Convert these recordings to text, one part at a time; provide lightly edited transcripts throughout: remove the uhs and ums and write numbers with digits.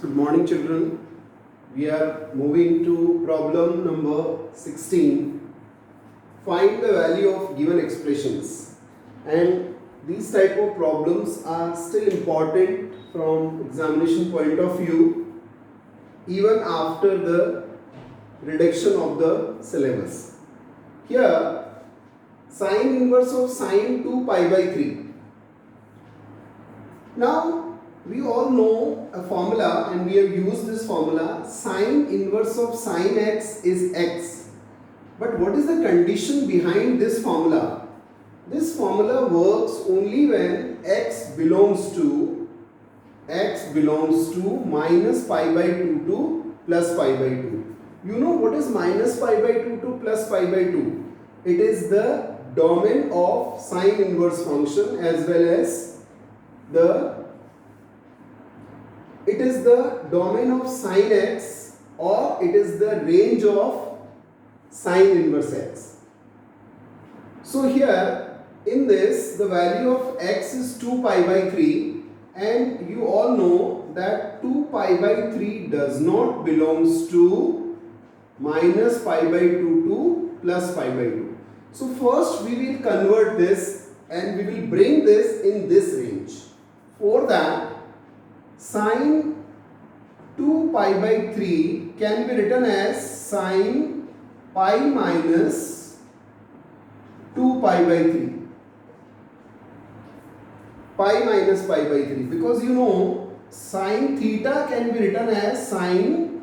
Good morning, children. We are moving to problem number 16. Find the value of given expressions. And these type of problems are still important from examination point of view even after the reduction of the syllabus. Here, sine inverse of sine 2 pi by 3. Now, we all know a formula and we have used this formula. Sine inverse of sine x is x. But what is the condition behind this formula? This formula works only when x belongs to minus pi by 2 to plus pi by 2. You know what is minus pi by 2 to plus pi by 2? It is the domain of sine inverse function as well as it is the domain of sine x, or it is the range of sine inverse x. So here in this the value of x is 2 pi by 3, and you all know that 2 pi by 3 does not belongs to minus pi by 2 to plus pi by 2. So first we will convert this and we will bring this in this range. For that, sine 2 pi by 3 can be written as sine pi minus 2 pi by 3. Pi minus pi by 3, because you know sine theta can be written as sine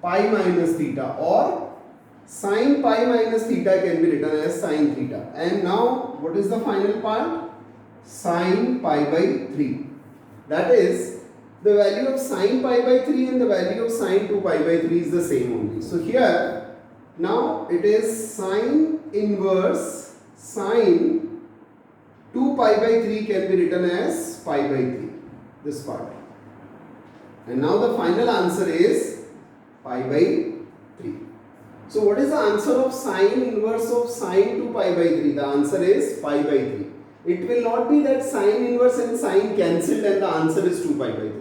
pi minus theta, or sine pi minus theta can be written as sine theta. And now what is the final part? Sine pi by 3. That is, the value of sine pi by 3 and the value of sine 2 pi by 3 is the same only. So here, now it is sine inverse sine 2 pi by 3 can be written as pi by 3. This part. And now the final answer is pi by 3. So what is the answer of sine inverse of sine 2 pi by 3? The answer is pi by 3. It will not be that sine inverse and sine cancelled and the answer is 2 pi by 3.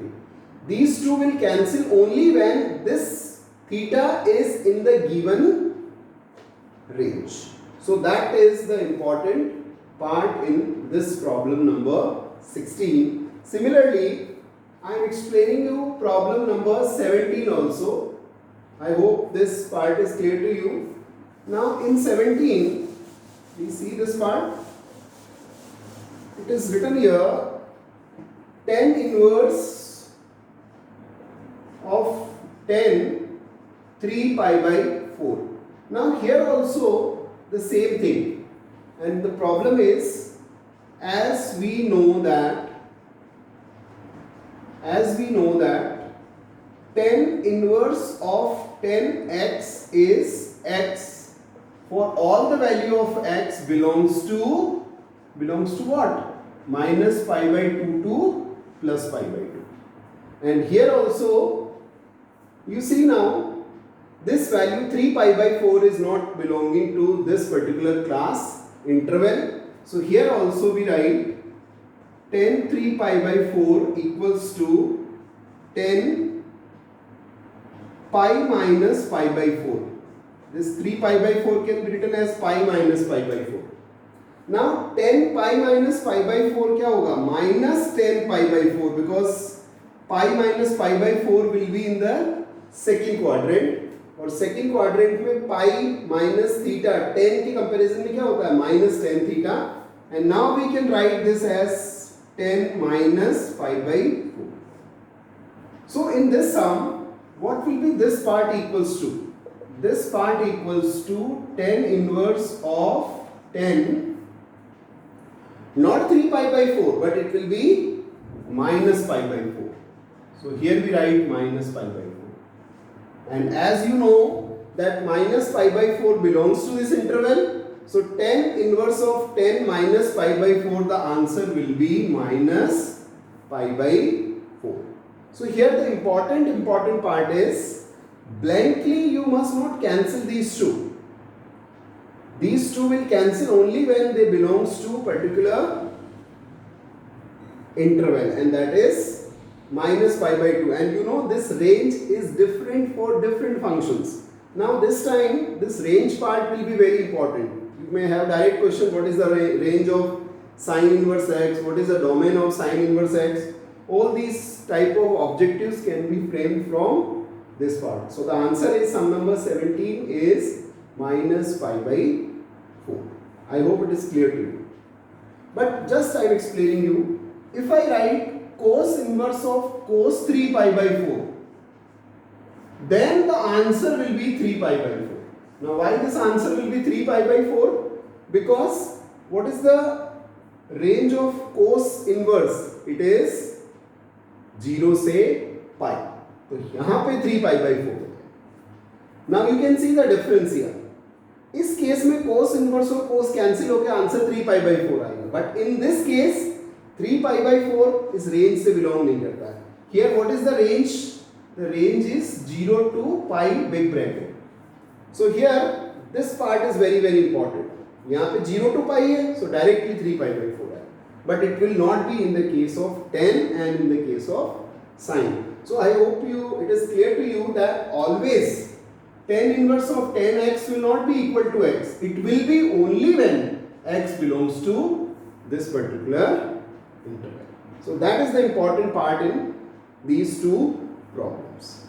These two will cancel only when this theta is in the given range. So that is the important part in this problem number 16. Similarly, I am explaining you problem number 17 also. I hope this part is clear to you. Now in 17, we see this part. It is written here, tan inverse of 10 3 pi by 4. Now here also the same thing, and the problem is, as we know that tan inverse of 10x is x. For all the value of x belongs to what? Minus pi by 2 to plus pi by 2. And here also, you see now, this value 3 pi by 4 is not belonging to this particular class interval. So here also we write tan 3 pi by 4 equals to 10 pi minus pi by 4. This 3 pi by 4 can be written as pi minus pi by 4. Now 10 pi minus pi by 4 क्या होगा? Minus 10 pi by 4, because pi minus pi by 4 will be in the second quadrant. और second quadrant में pi minus theta 10 के comparison में क्या होता है? Minus 10 theta. And now we can write this as 10 minus pi by 4. So in this sum, what will be this part equals to? This part equals to tan inverse of 10, not 3 pi by 4, but it will be minus pi by 4. So here we write minus pi by 4. And as you know that minus pi by 4 belongs to this interval, so tan inverse of 10 minus pi by 4, the answer will be minus pi by 4. So here the important part is, blankly you must not cancel these two. These two will cancel only when they belongs to particular interval, and that is minus pi by 2, and you know this range is different for different functions. Now this time this range part will be very important. You may have direct question, what is the range of sine inverse x, what is the domain of sine inverse x. All these type of objectives can be framed from this part. So the answer is sum number 17 is minus pi by 4. I hope it is clear to you. But just I am explaining you, if I write cos inverse of cos 3 pi by 4, then the answer will be 3 pi by 4. Now why this answer will be 3 pi by 4? Because what is the range of cos inverse? It is 0 से pi. तो यहाँ पे 3 pi by 4 है. Now you can see the difference here. इस case में cos inverse और cos cancel होकर answer 3 pi by 4 आएगा. But in this case 3 pi by 4 इस range से belong नहीं करता है. Here what is the range? The range is 0 to pi big bracket. So here this part is very important. यहाँ पे 0 to pi है, so directly 3 pi by 4 है. But it will not be in the case of tan and in the case of sine. So I hope it is clear to you that always tan inverse of tan x will not be equal to x. It will be only when x belongs to this particular interval. So that is the important part in these two problems.